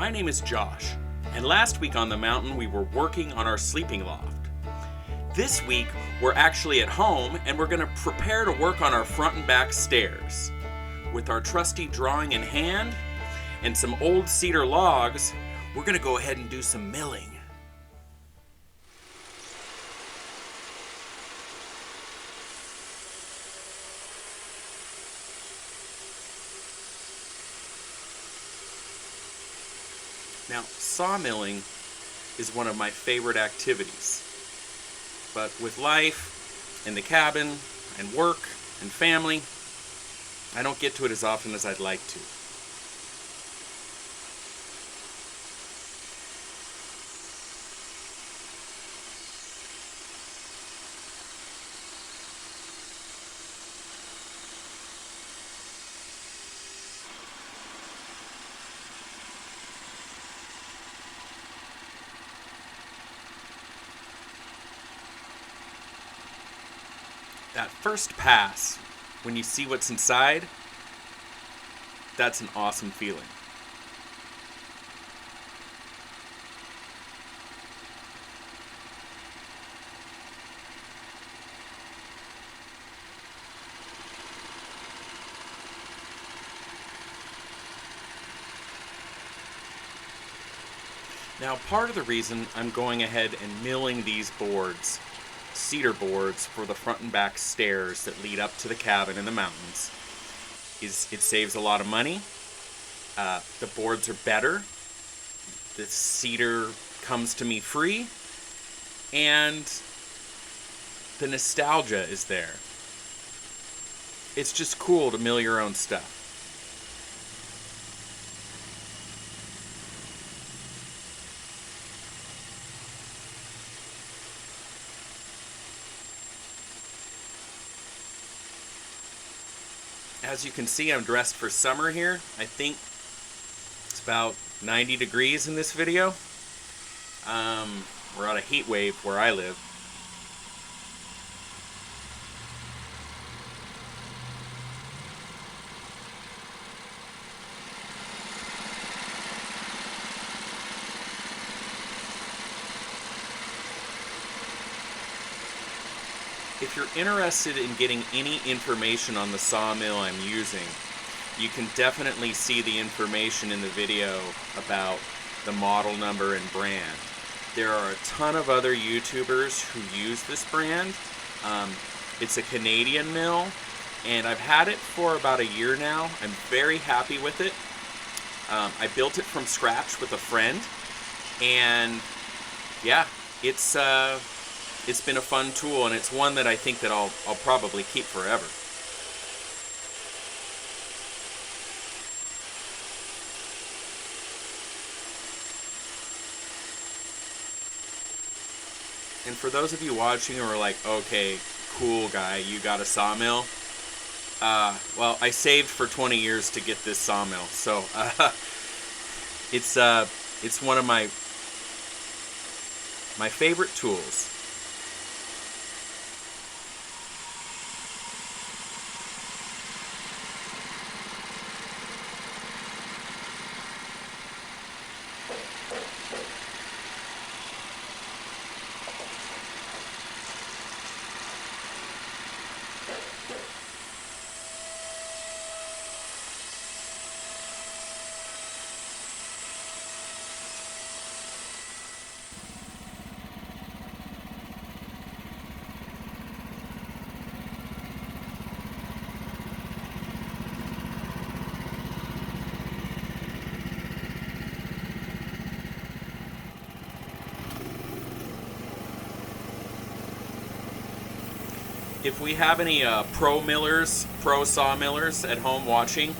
My name is Josh, and last week on the mountain we were working on our sleeping loft. This week we're actually at home and we're going to prepare to work on our front and back stairs. With our trusty drawing in hand and some old cedar logs, we're going to go ahead and do some milling. Now, sawmilling is one of my favorite activities, but with life and the cabin and work and family, I don't get to it as often as I'd like to. That first pass, when you see what's inside, that's an awesome feeling. Now, part of the reason I'm going ahead and milling these boards, cedar boards for the front and back stairs that lead up to the cabin in the mountains, is it saves a lot of money. The boards are better. The cedar comes to me free, and the nostalgia is there. It's just cool to mill your own stuff. As you can see, I'm dressed for summer here. I think it's about 90 degrees in this video. We're on a heat wave where I live. If you're interested in getting any information on the sawmill I'm using, you can definitely see the information in the video about the model number and brand. There are a ton of other YouTubers who use this brand. It's a Canadian mill, and I've had it for about a year now. I'm very happy with it. I built it from scratch with a friend, and yeah, it's been a fun tool, and it's one that I think that I'll probably keep forever. And for those of you watching who are like, okay, cool guy, you got a sawmill. Well, I saved for 20 years to get this sawmill, so it's one of my favorite tools. If we have any pro sawmillers at home watching,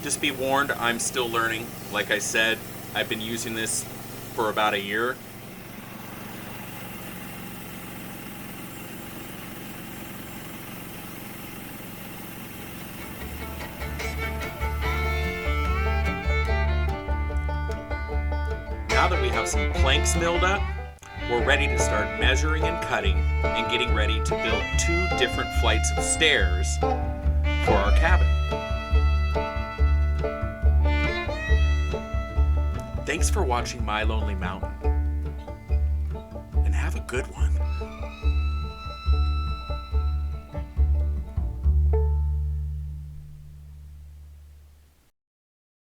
just be warned, I'm still learning. Like I said, I've been using this for about a year. Now that we have some planks milled up, we're ready to start measuring and cutting and getting ready to build 2 different flights of stairs for our cabin. Thanks for watching My Lonely Mountain, and have a good one.